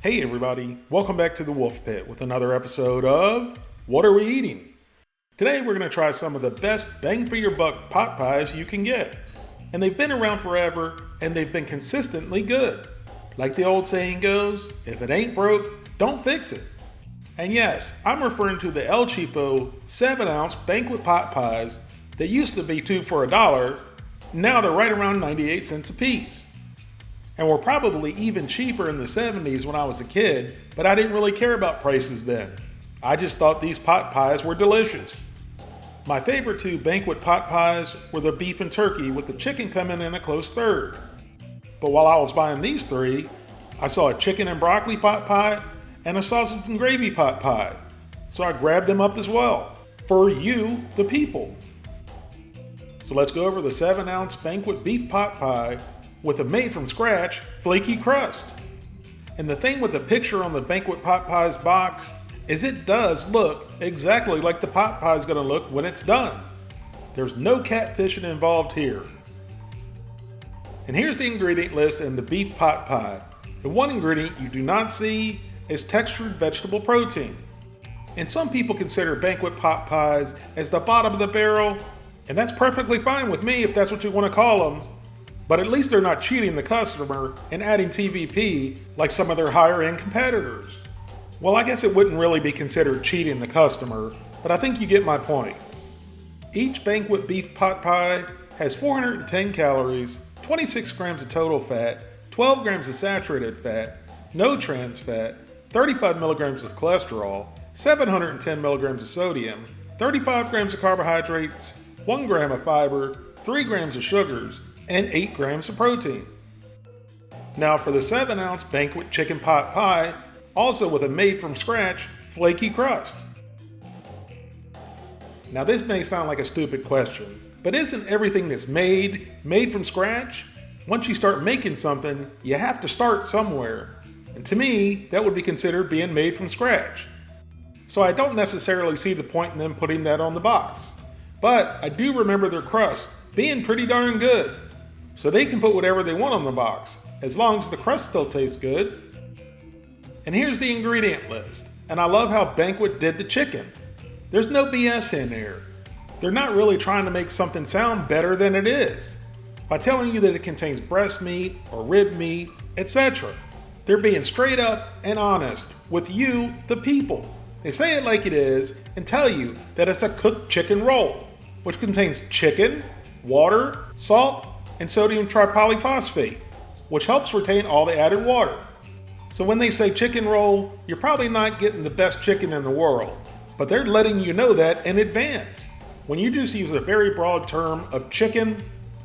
Hey everybody, welcome back to the Wolf Pit with another episode of What Are We Eating? Today we're going to try some of the best bang for your buck pot pies you can get. And they've been around forever and they've been consistently good. Like the old saying goes, if it ain't broke, don't fix it. And yes, I'm referring to the El Cheapo 7-ounce Banquet pot pies that used to be 2 for $1, now they're right around 98 cents a piece. And were probably even cheaper in the 70s when I was a kid, but I didn't really care about prices then. I just thought these pot pies were delicious. My favorite two Banquet pot pies were the beef and turkey, with the chicken coming in a close third. But while I was buying these three, I saw a chicken and broccoli pot pie and a sausage and gravy pot pie. So I grabbed them up as well, for you, the people. So let's go over the 7-ounce Banquet beef pot pie with a made-from-scratch flaky crust. And the thing with the picture on the Banquet pot pies box is it does look exactly like the pot pie is going to look when it's done. There's no catfishing involved here. And here's the ingredient list in the beef pot pie. The one ingredient you do not see is textured vegetable protein. And some people consider Banquet pot pies as the bottom of the barrel, and that's perfectly fine with me if that's what you want to call them. But at least they're not cheating the customer and adding TVP like some of their higher end competitors. Well, I guess it wouldn't really be considered cheating the customer, but I think you get my point. Each Banquet beef pot pie has 410 calories, 26 grams of total fat, 12 grams of saturated fat, no trans fat, 35 milligrams of cholesterol, 710 milligrams of sodium, 35 grams of carbohydrates, 1 gram of fiber, 3 grams of sugars, and 8 grams of protein. Now for the 7-ounce Banquet chicken pot pie, also with a made-from-scratch flaky crust. Now this may sound like a stupid question, but isn't everything that's made from scratch? Once you start making something, you have to start somewhere. And to me, that would be considered being made from scratch. So I don't necessarily see the point in them putting that on the box. But I do remember their crust being pretty darn good. So they can put whatever they want on the box, as long as the crust still tastes good. And here's the ingredient list. And I love how Banquet did the chicken. There's no BS in there. They're not really trying to make something sound better than it is, by telling you that it contains breast meat or rib meat, etc. They're being straight up and honest with you, the people. They say it like it is and tell you that it's a cooked chicken roll, which contains chicken, water, salt, and sodium tripolyphosphate, which helps retain all the added water. So when they say chicken roll, you're probably not getting the best chicken in the world, but they're letting you know that in advance. When you just use a very broad term of chicken,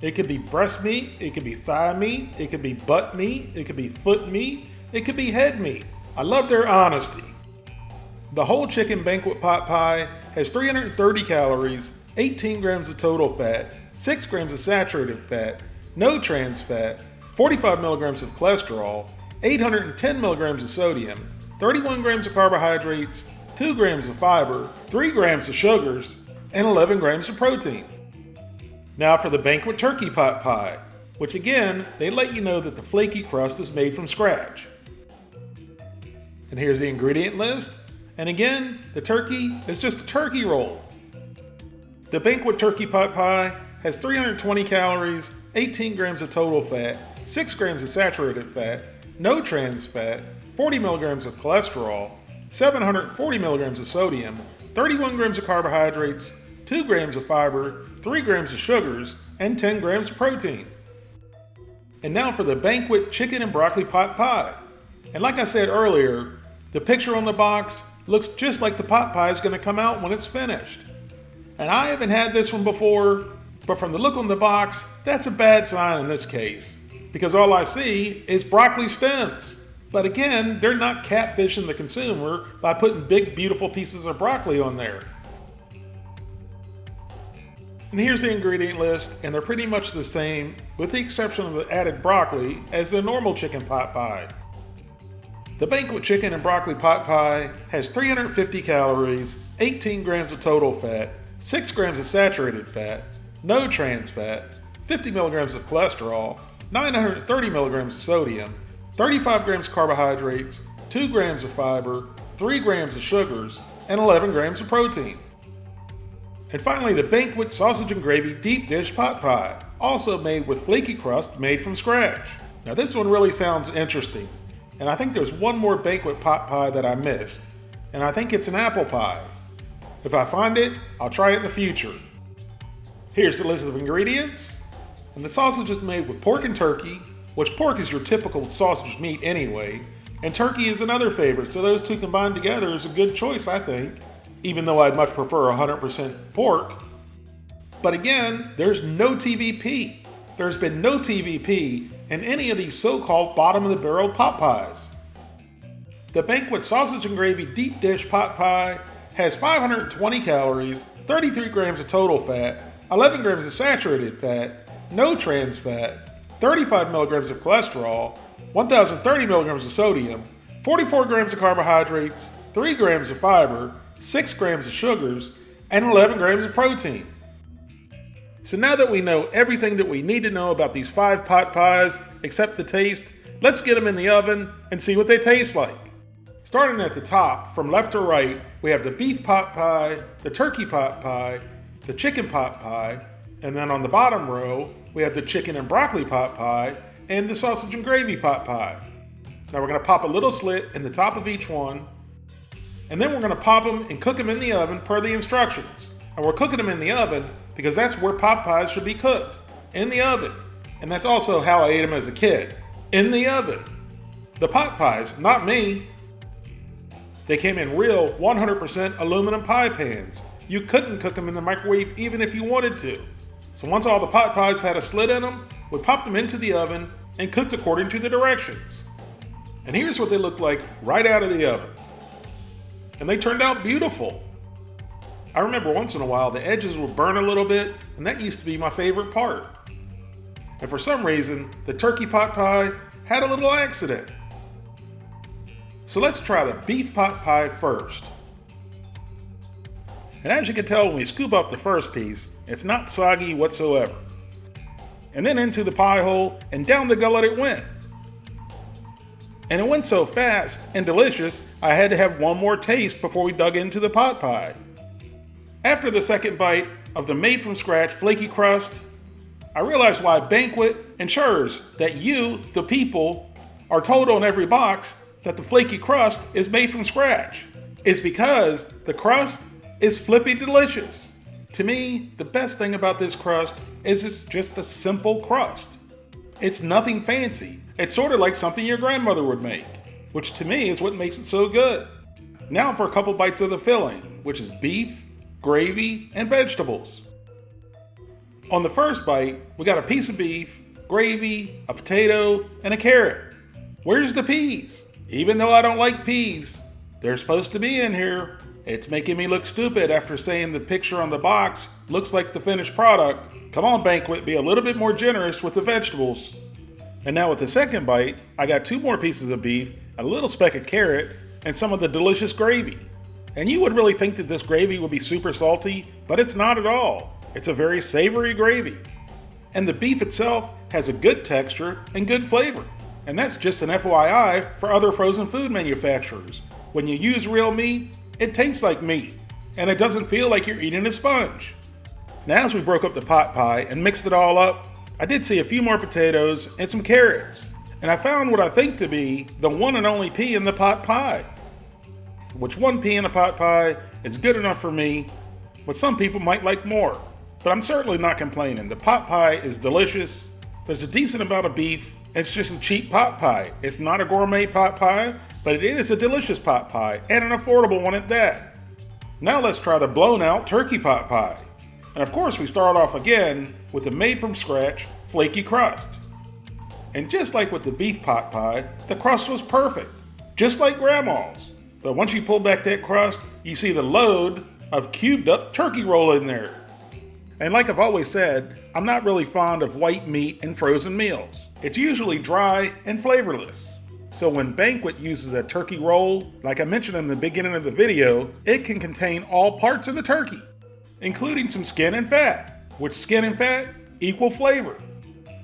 it could be breast meat, it could be thigh meat, it could be butt meat, it could be foot meat, it could be head meat. I love their honesty. The whole chicken Banquet pot pie has 330 calories, 18 grams of total fat, 6 grams of saturated fat, no trans fat, 45 milligrams of cholesterol, 810 milligrams of sodium, 31 grams of carbohydrates, 2 grams of fiber, 3 grams of sugars, and 11 grams of protein. Now for the Banquet turkey pot pie, which again, they let you know that the flaky crust is made from scratch. And here's the ingredient list. And again, the turkey is just a turkey roll. The Banquet turkey pot pie has 320 calories, 18 grams of total fat, 6 grams of saturated fat, no trans fat, 40 milligrams of cholesterol, 740 milligrams of sodium, 31 grams of carbohydrates, 2 grams of fiber, 3 grams of sugars, and 10 grams of protein. And now for the Banquet chicken and broccoli pot pie. And like I said earlier, the picture on the box looks just like the pot pie is going to come out when it's finished. And I haven't had this one before, but from the look on the box, that's a bad sign in this case, because all I see is broccoli stems. But again, they're not catfishing the consumer by putting big, beautiful pieces of broccoli on there. And here's the ingredient list, and they're pretty much the same, with the exception of the added broccoli, as the normal chicken pot pie. The Banquet chicken and broccoli pot pie has 350 calories, 18 grams of total fat, 6 grams of saturated fat, no trans fat, 50 milligrams of cholesterol, 930 milligrams of sodium, 35 grams of carbohydrates, 2 grams of fiber, 3 grams of sugars, and 11 grams of protein. And finally, the Banquet sausage and gravy deep dish pot pie, also made with flaky crust made from scratch. Now this one really sounds interesting, and I think there's one more Banquet pot pie that I missed, and I think it's an apple pie. If I find it, I'll try it in the future. Here's the list of ingredients. And the sausage is made with pork and turkey, which pork is your typical sausage meat anyway, and turkey is another favorite, so those two combined together is a good choice, I think, even though I'd much prefer 100% pork. But again, there's no TVP. There's been no TVP in any of these so-called bottom-of-the-barrel pot pies. The Banquet sausage and gravy deep dish pot pie has 520 calories, 33 grams of total fat, 11 grams of saturated fat, no trans fat, 35 milligrams of cholesterol, 1,030 milligrams of sodium, 44 grams of carbohydrates, 3 grams of fiber, 6 grams of sugars, and 11 grams of protein. So now that we know everything that we need to know about these 5 pot pies, except the taste, let's get them in the oven and see what they taste like. Starting at the top, from left to right, we have the beef pot pie, the turkey pot pie, the chicken pot pie, and then on the bottom row, we have the chicken and broccoli pot pie and the sausage and gravy pot pie. Now we're going to pop a little slit in the top of each one, and then we're going to pop them and cook them in the oven per the instructions. And we're cooking them in the oven because that's where pot pies should be cooked, in the oven. And that's also how I ate them as a kid, in the oven. The pot pies, not me. They came in real 100% aluminum pie pans. You couldn't cook them in the microwave even if you wanted to. So once all the pot pies had a slit in them, we popped them into the oven and cooked according to the directions. And here's what they looked like right out of the oven. And they turned out beautiful. I remember once in a while the edges would burn a little bit, and that used to be my favorite part. And for some reason, the turkey pot pie had a little accident. So let's try the beef pot pie first. And as you can tell when we scoop up the first piece, it's not soggy whatsoever. And then into the pie hole and down the gullet it went. And it went so fast and delicious, I had to have one more taste before we dug into the pot pie. After the second bite of the made from scratch flaky crust, I realized why Banquet ensures that you, the people, are told on every box that the flaky crust is made from scratch. It's because the crust is flipping delicious. To me, the best thing about this crust is it's just a simple crust. It's nothing fancy. It's sort of like something your grandmother would make, which to me is what makes it so good. Now for a couple bites of the filling, which is beef, gravy, and vegetables. On the first bite, we got a piece of beef, gravy, a potato, and a carrot. Where's the peas? Even though I don't like peas, they're supposed to be in here. It's making me look stupid after saying the picture on the box looks like the finished product. Come on, Banquet, be a little bit more generous with the vegetables. And now with the second bite, I got 2 more pieces of beef, a little speck of carrot, and some of the delicious gravy. And you would really think that this gravy would be super salty, but it's not at all. It's a very savory gravy. And the beef itself has a good texture and good flavor. And that's just an FYI for other frozen food manufacturers. When you use real meat, it tastes like meat, and it doesn't feel like you're eating a sponge. Now as we broke up the pot pie and mixed it all up, I did see a few more potatoes and some carrots. And I found what I think to be the one and only pea in the pot pie. Which 1 pea in a pot pie is good enough for me, but some people might like more. But I'm certainly not complaining. The pot pie is delicious. There's a decent amount of beef. It's just a cheap pot pie. It's not a gourmet pot pie, but it is a delicious pot pie, and an affordable one at that. Now let's try the blown out turkey pot pie. And of course we start off again with the made from scratch flaky crust. And just like with the beef pot pie, the crust was perfect, just like grandma's. But once you pull back that crust, you see the load of cubed up turkey roll in there. And like I've always said, I'm not really fond of white meat in frozen meals. It's usually dry and flavorless. So when Banquet uses a turkey roll, like I mentioned in the beginning of the video, it can contain all parts of the turkey, including some skin and fat, which skin and fat equal flavor.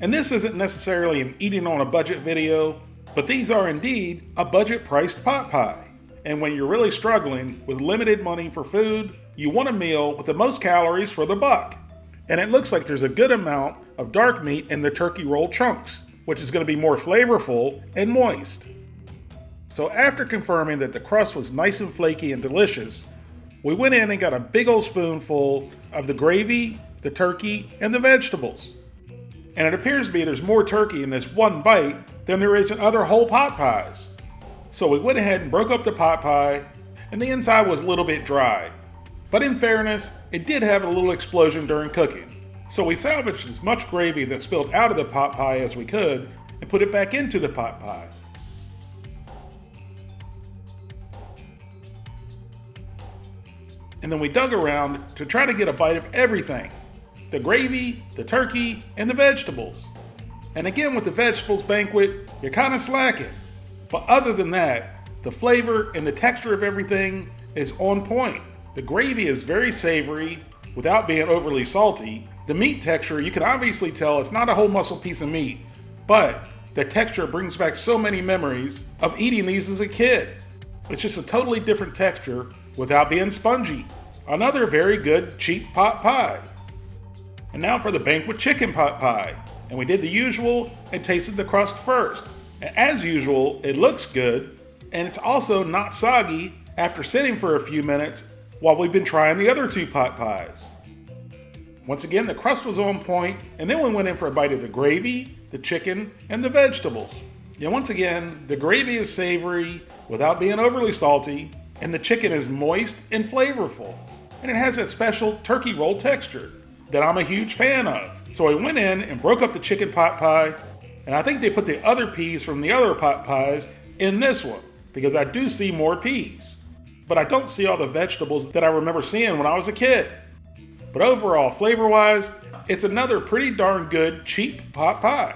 And this isn't necessarily an eating on a budget video, But these are indeed a budget-priced pot pie. And when you're really struggling with limited money for food, you want a meal with the most calories for the buck. And it looks like there's a good amount of dark meat in the turkey roll chunks, which is going to be more flavorful and moist. So after confirming that the crust was nice and flaky and delicious, we went in and got a big old spoonful of the gravy, the turkey, and the vegetables. And it appears to be there's more turkey in this one bite than there is in other whole pot pies. So we went ahead and broke up the pot pie, and the inside was a little bit dry. But in fairness, it did have a little explosion during cooking. So we salvaged as much gravy that spilled out of the pot pie as we could and put it back into the pot pie. And then we dug around to try to get a bite of everything. The gravy, the turkey, and the vegetables. And again with the vegetables, Banquet, you're kind of slacking. But other than that, the flavor and the texture of everything is on point. The gravy is very savory without being overly salty. The meat texture, you can obviously tell it's not a whole muscle piece of meat, but the texture brings back so many memories of eating these as a kid. It's just a totally different texture without being spongy. Another very good cheap pot pie. And now for the Banquet chicken pot pie. And we did the usual and tasted the crust first. And as usual, it looks good, and it's also not soggy after sitting for a few minutes while we've been trying the other two pot pies. Once again, the crust was on point, and then we went in for a bite of the gravy, the chicken, and the vegetables. And once again, the gravy is savory without being overly salty, and the chicken is moist and flavorful. And it has that special turkey roll texture that I'm a huge fan of. So I went in and broke up the chicken pot pie, and I think they put the other peas from the other pot pies in this one, because I do see more peas. But I don't see all the vegetables that I remember seeing when I was a kid. But overall, flavor-wise, it's another pretty darn good, cheap pot pie.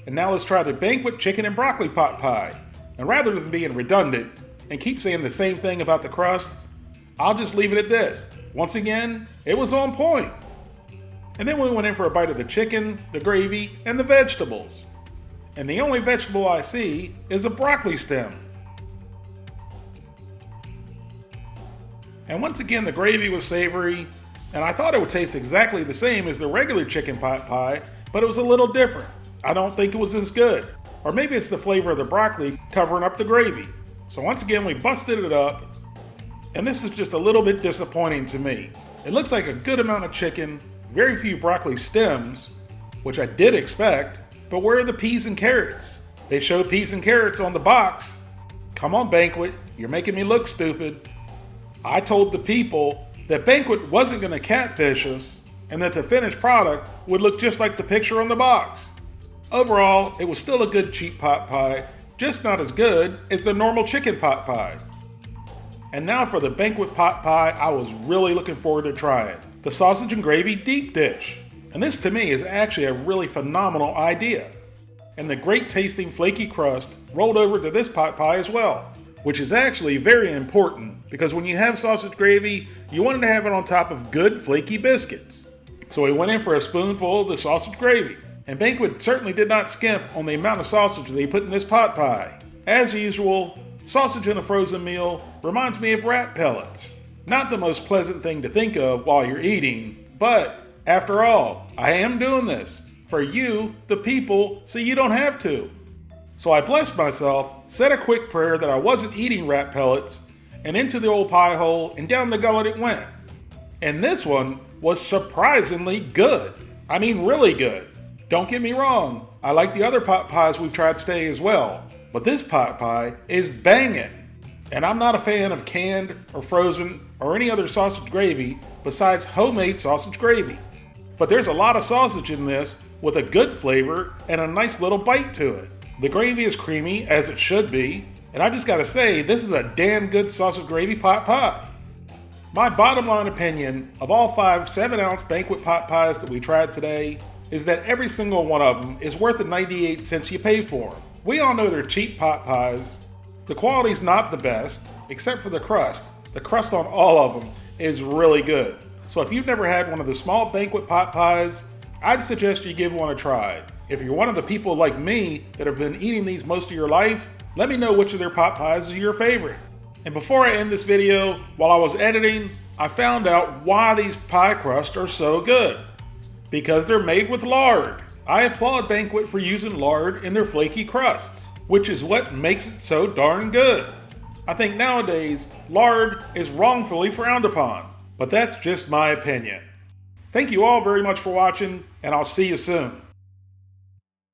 And now let's try the Banquet chicken and broccoli pot pie. And rather than being redundant and keep saying the same thing about the crust, I'll just leave it at this. Once again, it was on point. And then we went in for a bite of the chicken, the gravy, and the vegetables. And the only vegetable I see is a broccoli stem. And once again, the gravy was savory, and I thought it would taste exactly the same as the regular chicken pot pie, but it was a little different. I don't think it was as good. Or maybe it's the flavor of the broccoli covering up the gravy. So once again, we busted it up, and this is just a little bit disappointing to me. It looks like a good amount of chicken, very few broccoli stems, which I did expect, but where are the peas and carrots? They show peas and carrots on the box. Come on, Banquet, you're making me look stupid. I told the people that Banquet wasn't going to catfish us and that the finished product would look just like the picture on the box. Overall, it was still a good cheap pot pie, just not as good as the normal chicken pot pie. And now for the Banquet pot pie I was really looking forward to trying. The sausage and gravy deep dish. And this to me is actually a really phenomenal idea. And the great tasting flaky crust rolled over to this pot pie as well, which is actually very important because when you have sausage gravy, you wanted to have it on top of good flaky biscuits. So we went in for a spoonful of the sausage gravy. And Banquet certainly did not skimp on the amount of sausage they put in this pot pie. As usual, sausage in a frozen meal reminds me of rat pellets. Not the most pleasant thing to think of while you're eating, but after all, I am doing this for you, the people, so you don't have to. So I blessed myself, said a quick prayer that I wasn't eating rat pellets, and into the old pie hole and down the gullet it went. And this one was surprisingly good. I mean, really good. Don't get me wrong, I like the other pot pies we've tried today as well, but this pot pie is banging. And I'm not a fan of canned or frozen or any other sausage gravy besides homemade sausage gravy. But there's a lot of sausage in this with a good flavor and a nice little bite to it. The gravy is creamy, as it should be, and I just gotta say, this is a damn good sausage gravy pot pie. My bottom line opinion of all 5 7-ounce Banquet pot pies that we tried today is that every single one of them is worth the 98 cents you pay for them. We all know they're cheap pot pies. The quality's not the best, except for the crust. The crust on all of them is really good. So if you've never had one of the small Banquet pot pies, I'd suggest you give one a try. If you're one of the people like me that have been eating these most of your life, let me know which of their pot pies is your favorite. And before I end this video, while I was editing, I found out why these pie crusts are so good. Because they're made with lard. I applaud Banquet for using lard in their flaky crusts, which is what makes it so darn good. I think nowadays, lard is wrongfully frowned upon, but that's just my opinion. Thank you all very much for watching, and I'll see you soon.